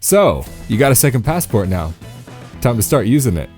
So, you got a second passport now. Time to start using it.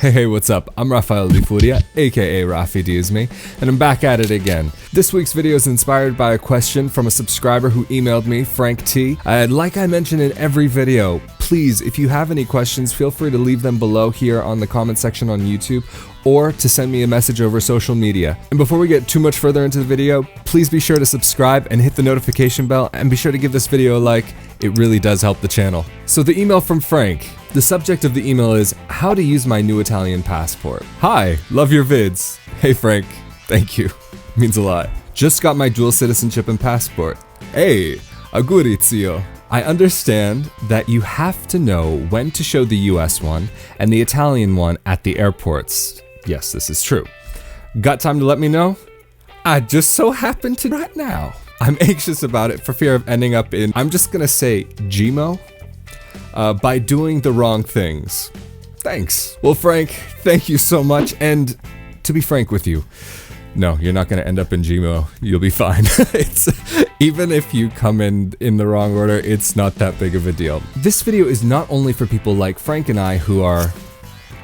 Hey, what's up? I'm Rafael di Furia, aka Rafi D is me, and I'm back at it again. This week's video is inspired by a question from a subscriber who emailed me, Frank T. Like I mentioned in every video, please, if you have any questions, feel free to leave them below here on the comment section on YouTube, or to send me a message over social media. And before we get too much further into the video, please be sure to subscribe and hit the notification bell, and be sure to give this video a like. It really does help the channel. So the email from Frank. The subject of the email is how to use my new Italian passport. Hi, love your vids. Hey Frank, thank you. Means a lot. Just got my dual citizenship and passport. Hey, auguri zio. I understand that you have to know when to show the US one and the Italian one at the airports. Yes, this is true. Got time to let me know? I just so happen to right now. I'm anxious about it for fear of ending up in, I'm just gonna say, GMO, by doing the wrong things. Thanks. Well, Frank, thank you so much. And to be frank with you, no, you're not gonna end up in GMO. You'll be fine. Even if you come in the wrong order, it's not that big of a deal. This video is not only for people like Frank and I who are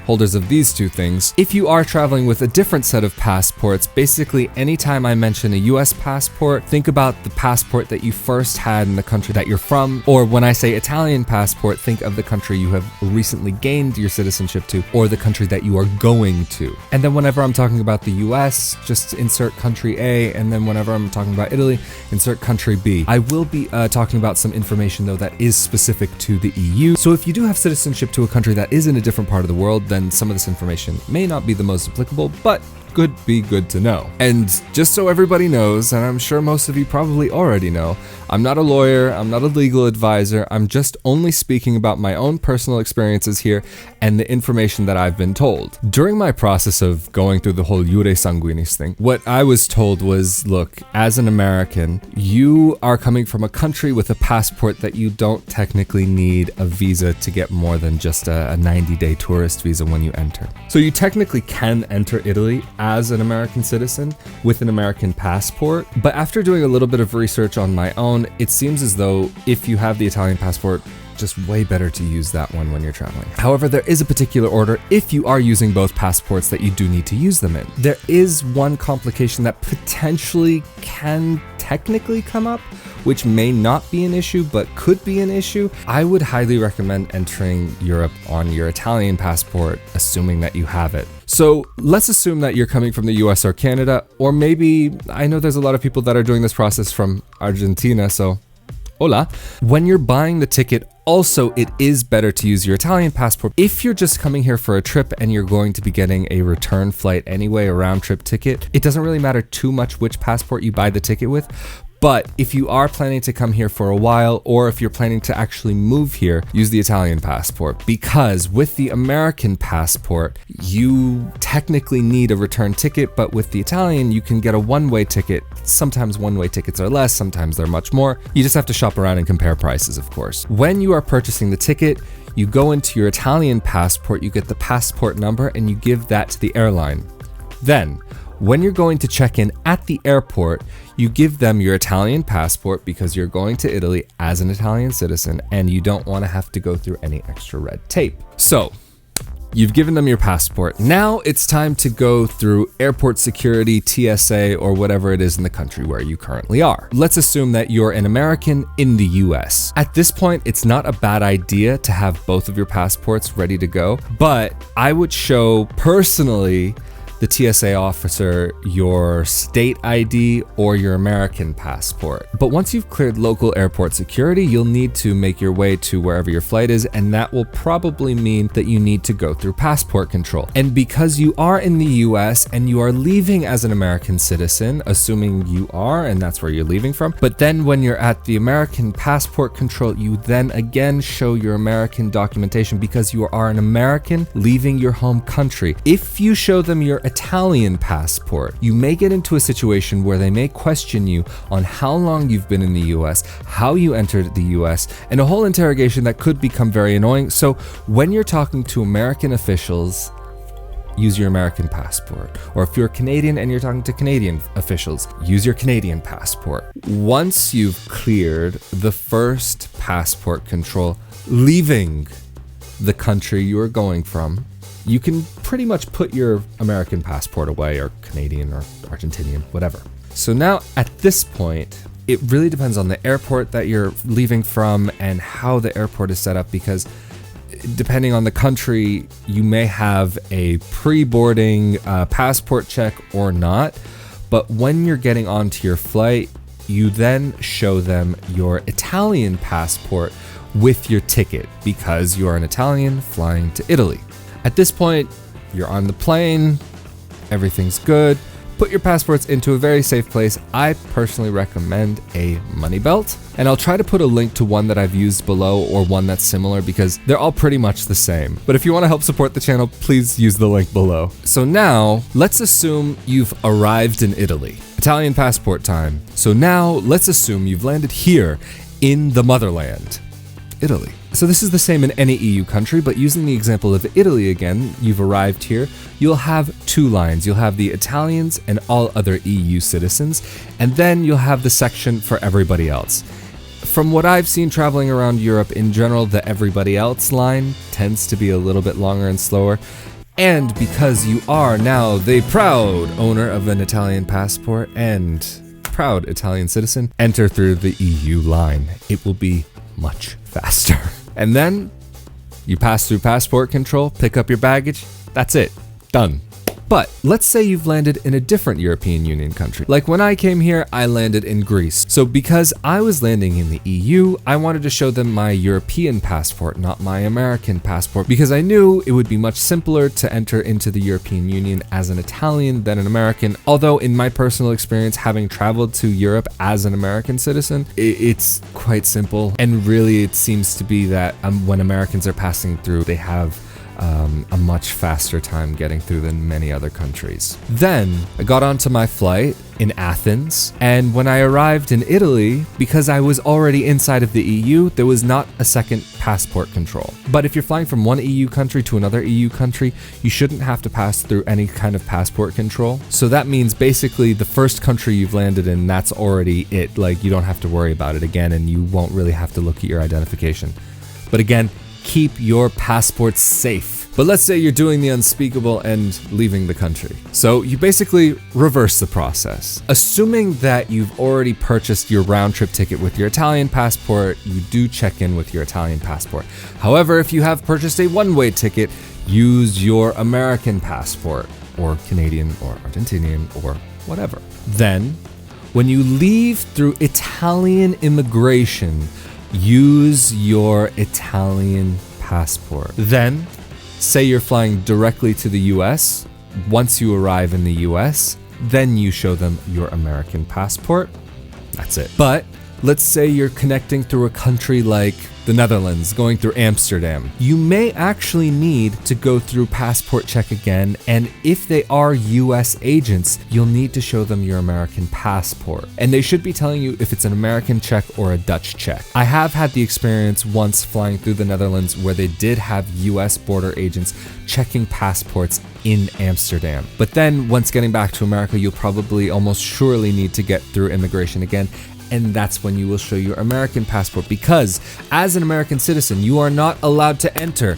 holders of these two things. If you are traveling with a different set of passports, basically anytime I mention a US passport, think about the passport that you first had in the country that you're from, or when I say Italian passport, think of the country you have recently gained your citizenship to, or the country that you are going to. And then whenever I'm talking about the US, just insert country A, and then whenever I'm talking about Italy, insert country B. I will be talking about some information though that is specific to the EU. So if you do have citizenship to a country that is in a different part of the world, then some of this information may not be the most applicable, but could be good to know. And just so everybody knows, and I'm sure most of you probably already know, I'm not a lawyer, I'm not a legal advisor, I'm just only speaking about my own personal experiences here and the information that I've been told. During my process of going through the whole Jure Sanguinis thing, what I was told was, look, as an American, you are coming from a country with a passport that you don't technically need a visa to get more than just a 90-day tourist visa when you enter. So you technically can enter Italy as an American citizen with an American passport, but after doing a little bit of research on my own, it seems as though if you have the Italian passport, just way better to use that one when you're traveling. However, there is a particular order if you are using both passports that you do need to use them in. There is one complication that potentially can technically come up, which may not be an issue, but could be an issue. I would highly recommend entering Europe on your Italian passport, assuming that you have it. So let's assume that you're coming from the US or Canada, or maybe, I know there's a lot of people that are doing this process from Argentina, so hola. When you're buying the ticket, also, it is better to use your Italian passport. If you're just coming here for a trip and you're going to be getting a return flight anyway, a round trip ticket, it doesn't really matter too much which passport you buy the ticket with. But if you are planning to come here for a while, or if you're planning to actually move here, use the Italian passport, because with the American passport, you technically need a return ticket, but with the Italian, you can get a one-way ticket. Sometimes one-way tickets are less, sometimes they're much more. You just have to shop around and compare prices, of course. When you are purchasing the ticket, you go into your Italian passport, you get the passport number, and you give that to the airline. Then, when you're going to check in at the airport, you give them your Italian passport because you're going to Italy as an Italian citizen and you don't want to have to go through any extra red tape. So, you've given them your passport. Now it's time to go through airport security, TSA, or whatever it is in the country where you currently are. Let's assume that you're an American in the US. At this point, it's not a bad idea to have both of your passports ready to go, but I would show personally the TSA officer your state ID or your American passport. But once you've cleared local airport security, you'll need to make your way to wherever your flight is, and that will probably mean that you need to go through passport control. And because you are in the US and you are leaving as an American citizen, assuming you are, and that's where you're leaving from, but then when you're at the American passport control, you then again show your American documentation because you are an American leaving your home country. If you show them your Italian passport, you may get into a situation where they may question you on how long you've been in the US, how you entered the US, and a whole interrogation that could become very annoying. So when you're talking to American officials, use your American passport. Or if you're Canadian and you're talking to Canadian officials, use your Canadian passport. Once you've cleared the first passport control leaving the country you are going from, you can pretty much put your American passport away, or Canadian or Argentinian, whatever. So now at this point, it really depends on the airport that you're leaving from and how the airport is set up, because depending on the country, you may have a pre-boarding passport check or not. But when you're getting onto your flight, you then show them your Italian passport with your ticket, because you are an Italian flying to Italy. At this point, you're on the plane, everything's good. Put your passports into a very safe place. I personally recommend a money belt, and I'll try to put a link to one that I've used below, or one that's similar, because they're all pretty much the same. But if you want to help support the channel, please use the link below. So now, let's assume you've arrived in Italy. Italian passport time. So now, let's assume you've landed here in the motherland, Italy. So this is the same in any EU country, but using the example of Italy again, you've arrived here, you'll have two lines. You'll have the Italians and all other EU citizens, and then you'll have the section for everybody else. From what I've seen traveling around Europe in general, the everybody else line tends to be a little bit longer and slower. And because you are now the proud owner of an Italian passport and proud Italian citizen, enter through the EU line. It will be much faster. And then you pass through passport control, pick up your baggage, that's it, done. But let's say you've landed in a different European Union country. Like when I came here, I landed in Greece. So because I was landing in the EU, I wanted to show them my European passport, not my American passport, because I knew it would be much simpler to enter into the European Union as an Italian than an American. Although in my personal experience, having traveled to Europe as an American citizen, it's quite simple. And really it seems to be that when Americans are passing through, they have a much faster time getting through than many other countries. Then I got onto my flight in Athens, and when I arrived in Italy, because I was already inside of the EU, there was not a second passport control. But if you're flying from one EU country to another EU country, you shouldn't have to pass through any kind of passport control. So that means basically the first country you've landed in, that's already it. Like, you don't have to worry about it again, and you won't really have to look at your identification. But again, keep your passports safe. But let's say you're doing the unspeakable and leaving the country. So you basically reverse the process. Assuming that you've already purchased your round trip ticket with your Italian passport, you do check in with your Italian passport. However, if you have purchased a one-way ticket, use your American passport, or Canadian or Argentinian or whatever. Then, when you leave through Italian immigration, use your Italian passport. Then, say you're flying directly to the US. Once you arrive in the US, then you show them your American passport. That's it. But let's say you're connecting through a country like the Netherlands, going through Amsterdam. You may actually need to go through passport check again, and if they are US agents, you'll need to show them your American passport. And they should be telling you if it's an American check or a Dutch check. I have had the experience once flying through the Netherlands where they did have US border agents checking passports in Amsterdam. But then once getting back to America, you'll probably almost surely need to get through immigration again. And that's when you will show your American passport, because as an American citizen, you are not allowed to enter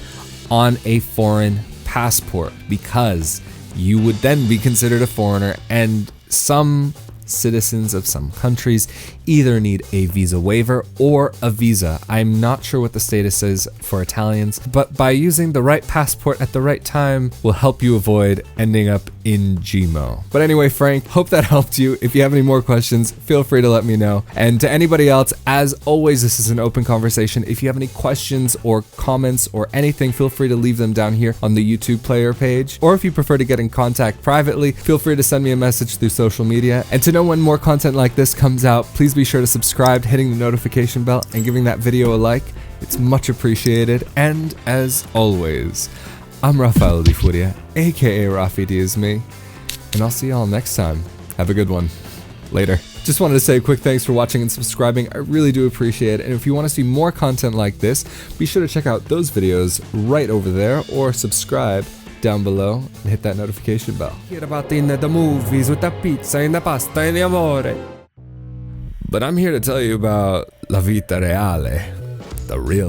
on a foreign passport, because you would then be considered a foreigner, and some citizens of some countries either need a visa waiver or a visa. I'm not sure what the status is for Italians, but by using the right passport at the right time will help you avoid ending up in GMO. But anyway, Frank, hope that helped you. If you have any more questions, feel free to let me know. And to anybody else, as always, this is an open conversation. If you have any questions or comments or anything, feel free to leave them down here on the YouTube player page. Or if you prefer to get in contact privately, feel free to send me a message through social media. And to know when more content like this comes out, please be sure to subscribe, hitting the notification bell, and giving that video a like. It's much appreciated. And as always, I'm Rafael di Furia, aka Rafi D is me, and I'll see y'all next time. Have a good one. Later. Just wanted to say a quick thanks for watching and subscribing. I really do appreciate it. And if you want to see more content like this, be sure to check out those videos right over there, or subscribe down below and hit that notification bell. Hear about in the movies with the pizza and the pasta and the amore. But I'm here to tell you about la vita reale, the real